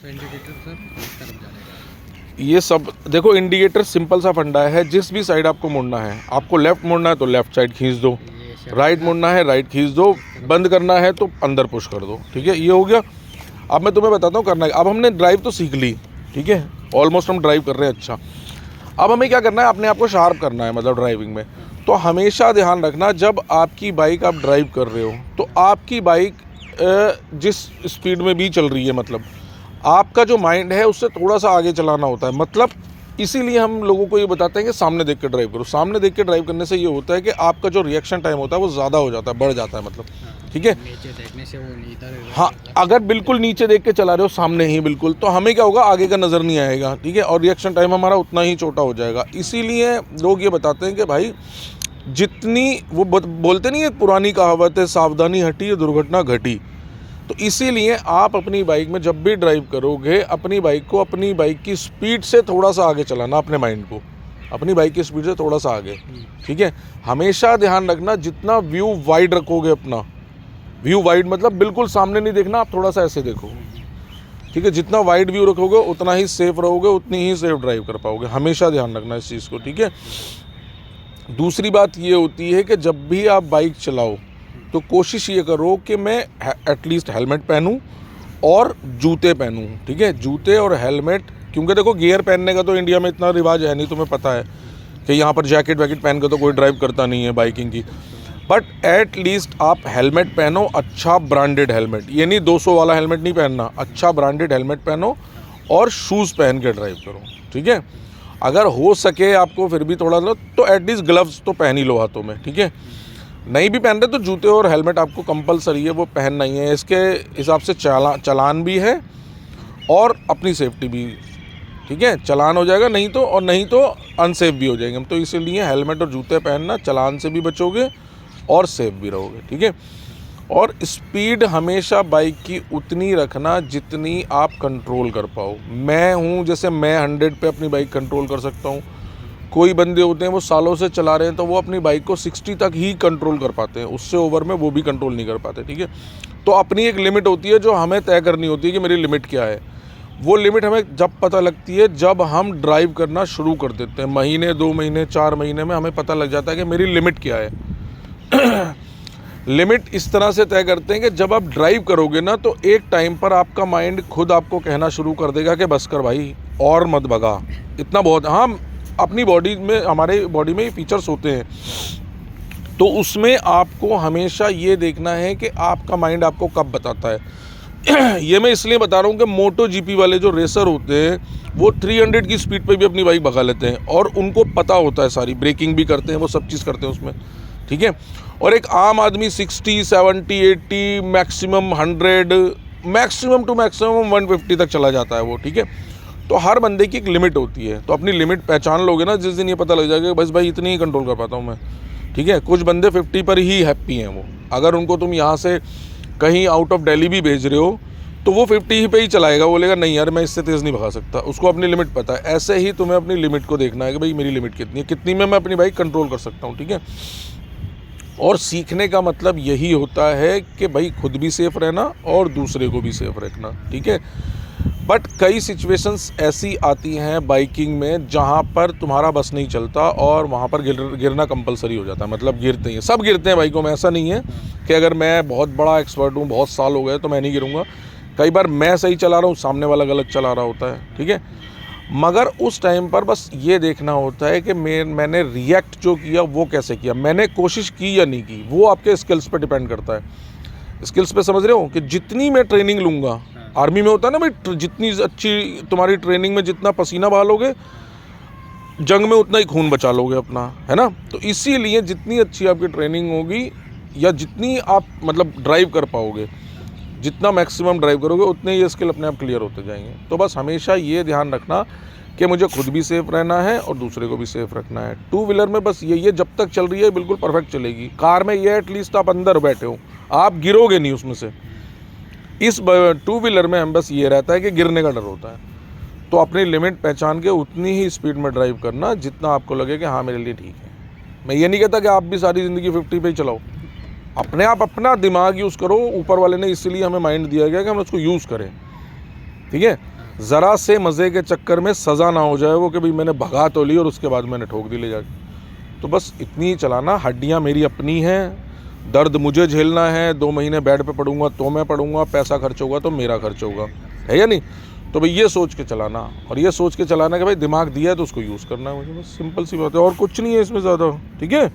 Indicator sir किस तरफ जाएगा? ये सब देखो, इंडिकेटर सिंपल सा फंडा है, जिस भी साइड आपको मुड़ना है, आपको लेफ़्ट मुड़ना है तो लेफ़्ट साइड खींच दो, राइट मुड़ना है राइट खींच दो, बंद करना है तो अंदर पुश कर दो। ठीक है, ये हो गया। अब मैं तुम्हें बताता हूँ करना है। अब हमने ड्राइव तो सीख ली, ठीक है, ऑलमोस्ट हम ड्राइव कर रहे हैं अच्छा। अब हमें क्या करना है, अपने आप को शार्प करना है, मतलब ड्राइविंग में। तो हमेशा ध्यान रखना, जब आपकी बाइक आप ड्राइव कर रहे हो तो आपकी बाइक जिस स्पीड में भी चल रही है, मतलब आपका जो माइंड है उससे थोड़ा सा आगे चलाना होता है। मतलब इसीलिए हम लोगों को ये बताते हैं कि सामने देख के ड्राइव करो। सामने देख के ड्राइव करने से ये होता है कि आपका जो रिएक्शन टाइम होता है वो ज़्यादा हो जाता है, बढ़ जाता है, मतलब ठीक है। नीचे देखने से वो इधर हाँ, अगर बिल्कुल नीचे देख के चला रहे हो सामने ही बिल्कुल, तो हमें क्या होगा, आगे का नज़र नहीं आएगा, ठीक है, और रिएक्शन टाइम हमारा उतना ही छोटा हो जाएगा। इसीलिए लोग ये बताते हैं कि भाई जितनी वो बोलते नहीं है, पुरानी कहावत है, सावधानी हटी दुर्घटना घटी। तो इसीलिए आप अपनी बाइक में जब भी ड्राइव करोगे, अपनी बाइक को अपनी बाइक की स्पीड से थोड़ा सा आगे चलाना, अपने माइंड को अपनी बाइक की स्पीड से थोड़ा सा आगे, ठीक है। हमेशा ध्यान रखना, जितना व्यू वाइड रखोगे, अपना व्यू वाइड मतलब बिल्कुल सामने नहीं देखना, आप थोड़ा सा ऐसे देखो, ठीक है। जितना वाइड व्यू रखोगे उतना ही सेफ रहोगे, उतनी ही सेफ ड्राइव कर पाओगे। हमेशा ध्यान रखना इस चीज़ को, ठीक है। दूसरी बात ये होती है कि जब भी आप बाइक चलाओ तो कोशिश ये करो कि मैं एटलीस्ट हेलमेट पहनूं और जूते पहनूं, ठीक है। जूते और हेलमेट, क्योंकि देखो गियर पहनने का तो इंडिया में इतना रिवाज है नहीं, तुम्हें पता है कि यहाँ पर जैकेट वैकेट पहन के तो कोई ड्राइव करता नहीं है बाइकिंग की। बट एट लीस्ट आप हेलमेट पहनो, अच्छा ब्रांडेड हेलमेट, ये नहीं 200 वाला हेलमेट नहीं पहनना, अच्छा ब्रांडेड हेलमेट पहनो और शूज़ पहन के ड्राइव करो, ठीक है। अगर हो सके आपको फिर भी थोड़ा तो एटलीस्ट ग्लव्स तो पहन ही लो हाथों में, ठीक है। नहीं भी पहन रहे तो जूते और हेलमेट आपको कंपलसरी है, वो पहनना ही है। इसके हिसाब से चालान भी है और अपनी सेफ्टी भी, ठीक है। चालान हो जाएगा नहीं तो अनसेफ भी हो जाएंगे हम। तो इसीलिए हेलमेट और जूते पहनना, चालान से भी बचोगे और सेफ भी रहोगे, ठीक है। और स्पीड हमेशा बाइक की उतनी रखना जितनी आप कंट्रोल कर पाओ। मैं हूँ, जैसे मैं 100 पे अपनी बाइक कंट्रोल कर सकता हूँ। कोई बंदे होते हैं वो सालों से चला रहे हैं तो वो अपनी बाइक को 60 तक ही कंट्रोल कर पाते हैं, उससे ओवर में वो भी कंट्रोल नहीं कर पाते, ठीक है। तो अपनी एक लिमिट होती है जो हमें तय करनी होती है कि मेरी लिमिट क्या है। वो लिमिट हमें जब पता लगती है जब हम ड्राइव करना शुरू कर देते हैं। महीने 2 महीने 4 महीने में हमें पता लग जाता है कि मेरी लिमिट क्या है। लिमिट इस तरह से तय करते हैं कि जब आप ड्राइव करोगे ना तो एक टाइम पर आपका माइंड खुद आपको कहना शुरू कर देगा कि बस कर भाई, और मत भगा, इतना बहुत। हाँ, अपनी बॉडी में, हमारे बॉडी में फीचर्स होते हैं, तो उसमें आपको हमेशा ये देखना है कि आपका माइंड आपको कब बताता है। ये मैं इसलिए बता रहा हूँ कि मोटो जीपी वाले जो रेसर होते हैं वो 300 की स्पीड पे भी अपनी बाइक भगा लेते हैं और उनको पता होता है, सारी ब्रेकिंग भी करते हैं, वो सब चीज़ करते हैं उसमें, ठीक है। और एक आम आदमी 60, 70, 80, मैक्सिमम 100, मैक्सिमम टू मैक्सिमम 150 तक चला जाता है वो, ठीक है। तो हर बंदे की एक लिमिट होती है, तो अपनी लिमिट पहचान लोगे ना, जिस दिन ये पता लग जाएगा कि बस भाई इतनी ही कंट्रोल कर पाता हूँ मैं, ठीक है। कुछ बंदे 50 पर ही हैप्पी हैं वो। अगर उनको तुम यहाँ से कहीं आउट ऑफ दिल्ली भी भेज रहे हो तो वो 50 ही पे ही चलाएगा, बोलेगा नहीं यार मैं इससे तेज़ नहीं भगा सकता, उसको अपनी लिमिट पता है। ऐसे ही तुम्हें अपनी लिमिट को देखना है कि भाई मेरी लिमिट कितनी है, कितनी में मैं अपनी बाइक कंट्रोल कर सकता हूँ, ठीक है। और सीखने का मतलब यही होता है कि भाई खुद भी सेफ़ रहना और दूसरे को भी सेफ़ रखना, ठीक है। बट कई सिचुएशंस ऐसी आती हैं बाइकिंग में जहाँ पर तुम्हारा बस नहीं चलता और वहाँ पर गिरना कंपलसरी हो जाता है। मतलब गिरते हैं, सब गिरते हैं बाइकों में, ऐसा नहीं है कि अगर मैं बहुत बड़ा एक्सपर्ट हूँ, बहुत साल हो गए तो मैं नहीं गिरूँगा। कई बार मैं सही चला रहा हूँ, सामने वाला गलत चला रहा होता है, ठीक है। मगर उस टाइम पर बस ये देखना होता है कि मैंने रिएक्ट जो किया वो कैसे किया, मैंने कोशिश की या नहीं की। वो आपके स्किल्स पे डिपेंड करता है। स्किल्स पे समझ रहे हो कि जितनी मैं ट्रेनिंग लूँगा, आर्मी में होता है ना भाई, जितनी अच्छी तुम्हारी ट्रेनिंग में जितना पसीना बहालोगे, जंग में उतना ही खून बचा लोगे अपना, है ना। तो इसीलिए जितनी अच्छी आपकी ट्रेनिंग होगी या जितनी आप मतलब ड्राइव कर पाओगे, जितना मैक्सिमम ड्राइव करोगे उतने ये स्किल अपने आप क्लियर होते जाएंगे। तो बस हमेशा ये ध्यान रखना कि मुझे खुद भी सेफ़ रहना है और दूसरे को भी सेफ़ रखना है। 2 व्हीलर में बस ये जब तक चल रही है बिल्कुल परफेक्ट चलेगी। कार में ये एटलीस्ट आप अंदर बैठे हो, आप गिरोगे नहीं उसमें से। इस 2 व्हीलर में हम बस ये रहता है कि गिरने का डर होता है। तो अपनी लिमिट पहचान के उतनी ही स्पीड में ड्राइव करना जितना आपको लगे कि हाँ मेरे लिए ठीक है। मैं ये नहीं कहता कि आप भी सारी ज़िंदगी 50 पे ही चलाओ, अपने आप अपना दिमाग यूज़ करो। ऊपर वाले ने इसीलिए हमें माइंड दिया गया कि हम उसको यूज़ करें, ठीक है। ज़रा से मज़े के चक्कर में सज़ा ना हो जाए वो कि भाई मैंने भगा तो ली और उसके बाद मैंने ठोक दी ले जाके। तो बस इतनी ही चलाना। हड्डियाँ मेरी अपनी हैं, दर्द मुझे झेलना है, 2 महीने बेड पे पड़ूंगा तो मैं पड़ूंगा, पैसा खर्च होगा तो मेरा खर्च होगा, है या नहीं? तो भाई ये सोच के चलाना, और ये सोच के चलाना कि भाई दिमाग दिया है तो उसको यूज़ करना है मुझे, बस सिंपल सी बात है, और कुछ नहीं है इसमें ज़्यादा, ठीक है।